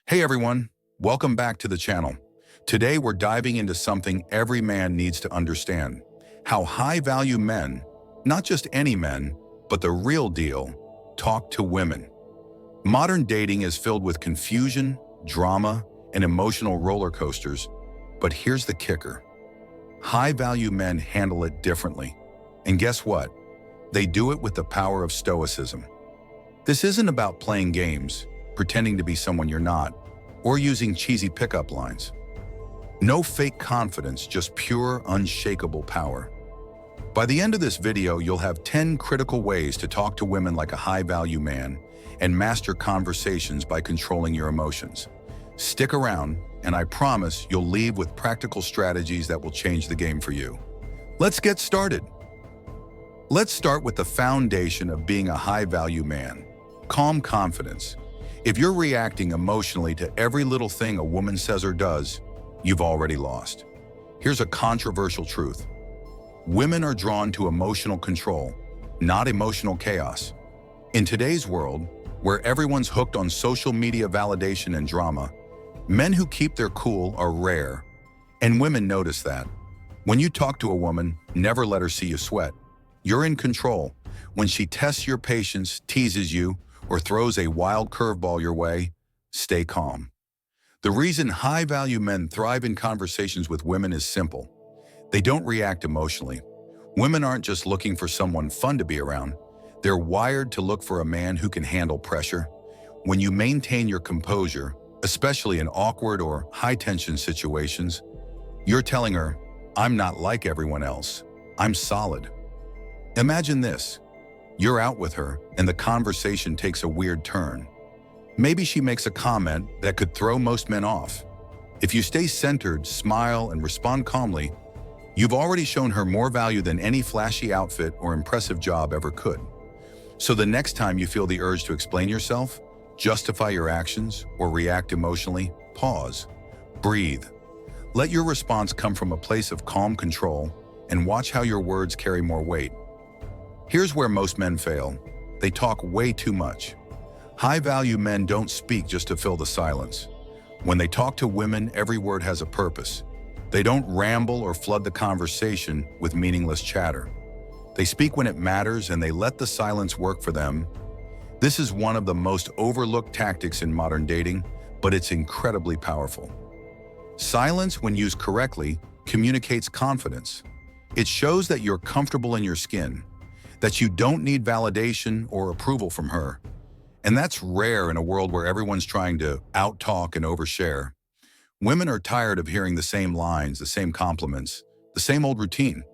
Hey everyone, welcome back to the channel. Today we're diving into something every man needs to understand. How high-value men, not just any men, but the real deal, talk to women. Modern dating is filled with confusion, drama, and emotional roller coasters, but here's the kicker. High-value men handle it differently. And guess what? They do it with the power of stoicism. This isn't about playing games, pretending to be someone you're not, or using cheesy pickup lines. No fake confidence, just pure, unshakable power. By the end of this video, you'll have 10 critical ways to talk to women like a high-value man and master conversations by controlling your emotions. Stick around, and I promise you'll leave with practical strategies that will change the game for you. Let's get started. Let's start with the foundation of being a high-value man: calm confidence. If you're reacting emotionally to every little thing a woman says or does, you've already lost. Here's a controversial truth. Women are drawn to emotional control, not emotional chaos. In today's world, where everyone's hooked on social media validation and drama, men who keep their cool are rare, and women notice that. When you talk to a woman, never let her see you sweat. You're in control. When she tests your patience, teases you, or throws a wild curveball your way, stay calm. The reason high-value men thrive in conversations with women is simple. They don't react emotionally. Women aren't just looking for someone fun to be around. They're wired to look for a man who can handle pressure. When you maintain your composure, especially in awkward or high-tension situations, you're telling her, "I'm not like everyone else. I'm solid." Imagine this. You're out with her, and the conversation takes a weird turn. Maybe she makes a comment that could throw most men off. If you stay centered, smile, and respond calmly, you've already shown her more value than any flashy outfit or impressive job ever could. So the next time you feel the urge to explain yourself, justify your actions, or react emotionally, pause, breathe. Let your response come from a place of calm control, and watch how your words carry more weight. Here's where most men fail. They talk way too much. High-value men don't speak just to fill the silence. When they talk to women, every word has a purpose. They don't ramble or flood the conversation with meaningless chatter. They speak when it matters, and they let the silence work for them. This is one of the most overlooked tactics in modern dating, but it's incredibly powerful. Silence, when used correctly, communicates confidence. It shows that you're comfortable in your skin, that you don't need validation or approval from her. And that's rare in a world where everyone's trying to out-talk and overshare. Women are tired of hearing the same lines, the same compliments, the same old routine.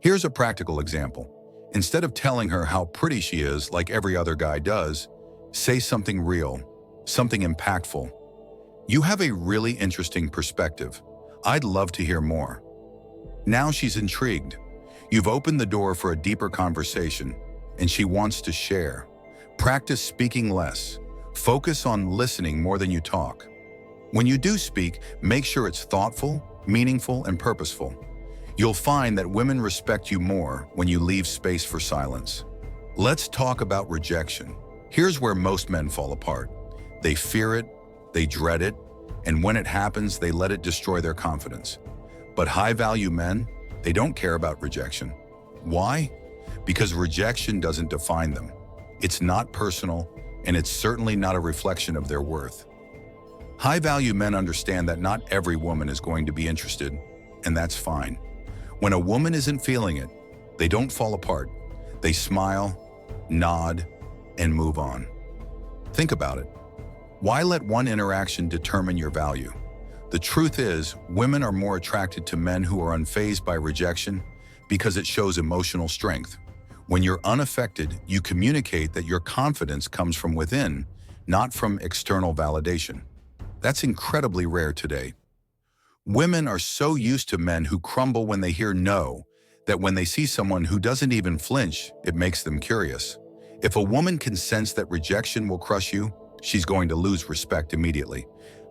Here's a practical example. Instead of telling her how pretty she is like every other guy does, say something real, something impactful. "You have a really interesting perspective. I'd love to hear more." Now she's intrigued. You've opened the door for a deeper conversation, and she wants to share. Practice speaking less. Focus on listening more than you talk. When you do speak, make sure it's thoughtful, meaningful, and purposeful. You'll find that women respect you more when you leave space for silence. Let's talk about rejection. Here's where most men fall apart. They fear it, they dread it, and when it happens, they let it destroy their confidence. But high-value men, they don't care about rejection. Why? Because rejection doesn't define them. It's not personal, and it's certainly not a reflection of their worth. High-value men understand that not every woman is going to be interested, and that's fine. When a woman isn't feeling it, they don't fall apart. They smile, nod, and move on. Think about it. Why let one interaction determine your value? The truth is, women are more attracted to men who are unfazed by rejection because it shows emotional strength. When you're unaffected, you communicate that your confidence comes from within, not from external validation. That's incredibly rare today. Women are so used to men who crumble when they hear no, that when they see someone who doesn't even flinch, it makes them curious. If a woman can sense that rejection will crush you, she's going to lose respect immediately.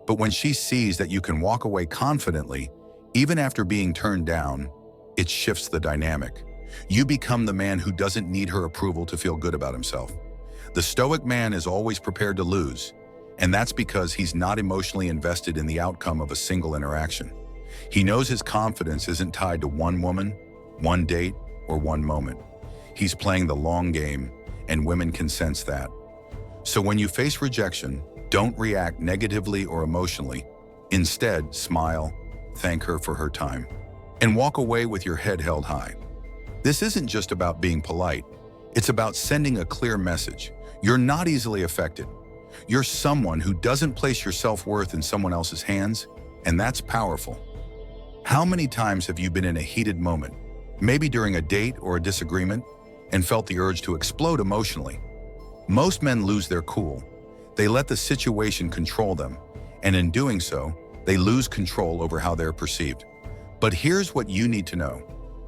But when she sees that you can walk away confidently, even after being turned down, it shifts the dynamic. You become the man who doesn't need her approval to feel good about himself. The Stoic man is always prepared to lose, And that's because he's not emotionally invested in the outcome of a single interaction. He knows his confidence isn't tied to one woman, one date, or one moment. He's playing the long game, and women can sense that. So when you face rejection, don't react negatively or emotionally. Instead, smile, thank her for her time, and walk away with your head held high. This isn't just about being polite. It's about sending a clear message. You're not easily affected. You're someone who doesn't place your self-worth in someone else's hands, and that's powerful. How many times have you been in a heated moment, maybe during a date or a disagreement, and felt the urge to explode emotionally? Most men lose their cool. They let the situation control them, and in doing so, they lose control over how they're perceived. But here's what you need to know.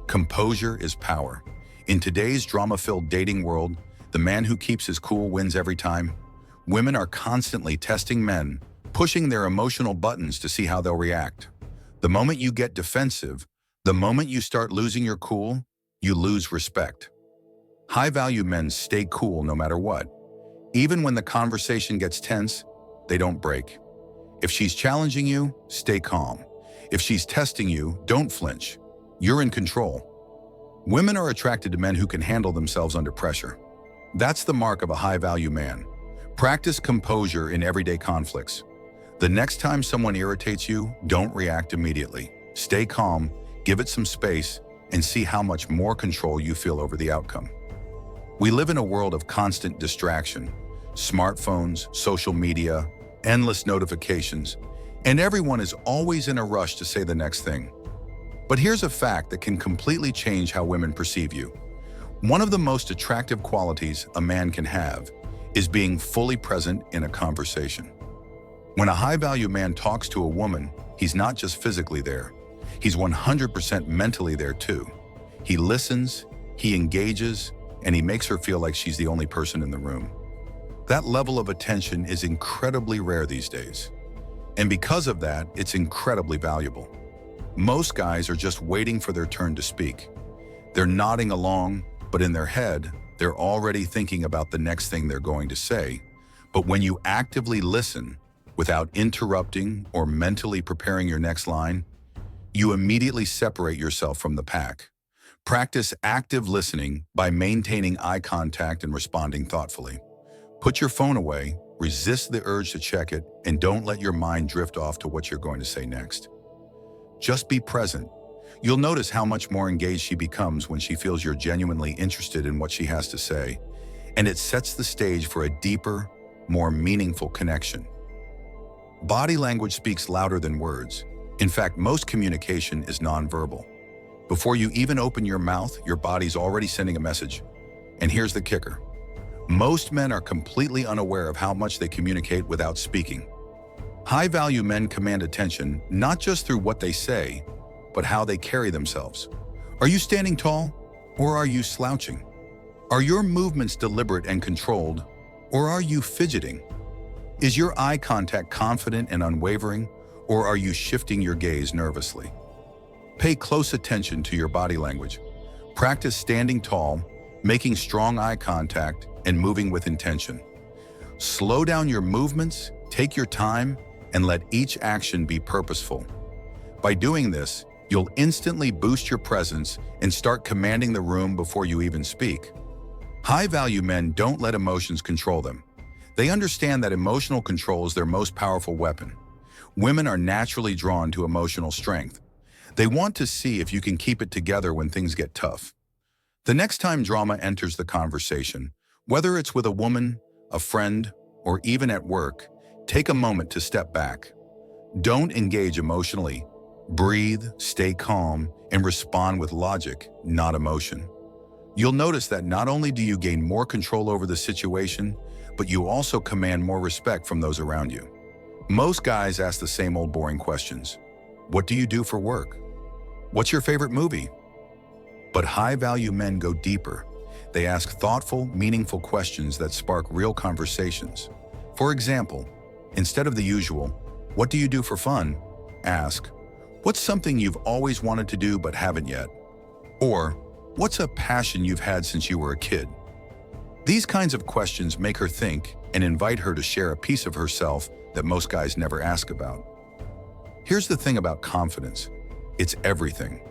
Composure is power. In today's drama-filled dating world, the man who keeps his cool wins every time. Women are constantly testing men, pushing their emotional buttons to see how they'll react. The moment you get defensive, the moment you start losing your cool, you lose respect. High-value men stay cool no matter what. Even when the conversation gets tense, they don't break. If she's challenging you, stay calm. If she's testing you, don't flinch. You're in control. Women are attracted to men who can handle themselves under pressure. That's the mark of a high-value man. Practice composure in everyday conflicts. The next time someone irritates you, don't react immediately. Stay calm, give it some space, and see how much more control you feel over the outcome. We live in a world of constant distraction. Smartphones, social media, endless notifications, and everyone is always in a rush to say the next thing. But here's a fact that can completely change how women perceive you. One of the most attractive qualities a man can have is being fully present in a conversation. When a high-value man talks to a woman, he's not just physically there. He's 100% mentally there too. He listens, he engages, and he makes her feel like she's the only person in the room. That level of attention is incredibly rare these days. And because of that, it's incredibly valuable. Most guys are just waiting for their turn to speak. They're nodding along, but in their head, they're already thinking about the next thing they're going to say. But when you actively listen, without interrupting or mentally preparing your next line, you immediately separate yourself from the pack. Practice active listening by maintaining eye contact and responding thoughtfully. Put your phone away, resist the urge to check it, and don't let your mind drift off to what you're going to say next. Just be present. You'll notice how much more engaged she becomes when she feels you're genuinely interested in what she has to say, and it sets the stage for a deeper, more meaningful connection. Body language speaks louder than words. In fact, most communication is nonverbal. Before you even open your mouth, your body's already sending a message. And here's the kicker. Most men are completely unaware of how much they communicate without speaking. High-value men command attention not just through what they say, but how they carry themselves. Are you standing tall, or are you slouching? Are your movements deliberate and controlled, or are you fidgeting? Is your eye contact confident and unwavering, or are you shifting your gaze nervously? Pay close attention to your body language. Practice standing tall, making strong eye contact, and moving with intention. Slow down your movements, take your time, and let each action be purposeful. By doing this, you'll instantly boost your presence and start commanding the room before you even speak. High-value men don't let emotions control them. They understand that emotional control is their most powerful weapon. Women are naturally drawn to emotional strength. They want to see if you can keep it together when things get tough. The next time drama enters the conversation, whether it's with a woman, a friend, or even at work, take a moment to step back. Don't engage emotionally. Breathe, stay calm, and respond with logic, not emotion. You'll notice that not only do you gain more control over the situation, but you also command more respect from those around you. Most guys ask the same old boring questions. What do you do for work? What's your favorite movie? But high-value men go deeper. They ask thoughtful, meaningful questions that spark real conversations. For example, instead of the usual, "What do you do for fun?" ask, "What's something you've always wanted to do but haven't yet?" Or, "What's a passion you've had since you were a kid?" These kinds of questions make her think, and invite her to share a piece of herself that most guys never ask about. Here's the thing about confidence. It's everything.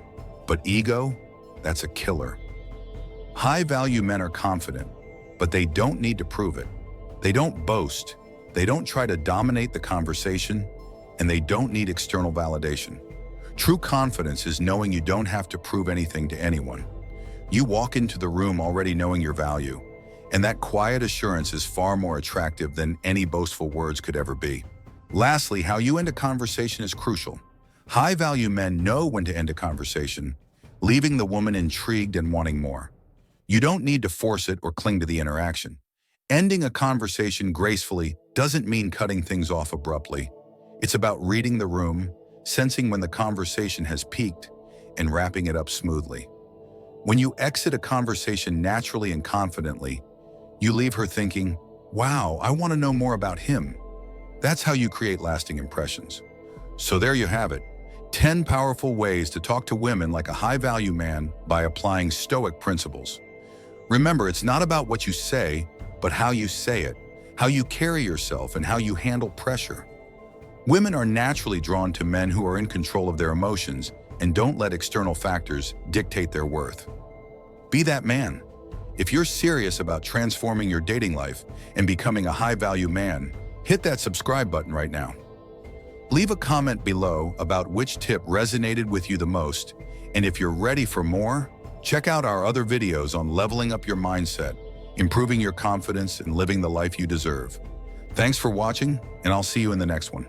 But ego, that's a killer. High-value men are confident, but they don't need to prove it. They don't boast. They don't try to dominate the conversation, and they don't need external validation. True confidence is knowing you don't have to prove anything to anyone. You walk into the room already knowing your value, and that quiet assurance is far more attractive than any boastful words could ever be. Lastly, how you end a conversation is crucial. High-value men know when to end a conversation, leaving the woman intrigued and wanting more. You don't need to force it or cling to the interaction. Ending a conversation gracefully doesn't mean cutting things off abruptly. It's about reading the room, sensing when the conversation has peaked, and wrapping it up smoothly. When you exit a conversation naturally and confidently, you leave her thinking, wow, I want to know more about him. That's how you create lasting impressions. So there you have it, 10 powerful ways to talk to women like a high-value man by applying Stoic principles. Remember, it's not about what you say, but how you say it, how you carry yourself, and how you handle pressure. Women are naturally drawn to men who are in control of their emotions and don't let external factors dictate their worth. Be that man. If you're serious about transforming your dating life and becoming a high-value man, hit that subscribe button right now. Leave a comment below about which tip resonated with you the most, and if you're ready for more, check out our other videos on leveling up your mindset, improving your confidence, and living the life you deserve. Thanks for watching, and I'll see you in the next one.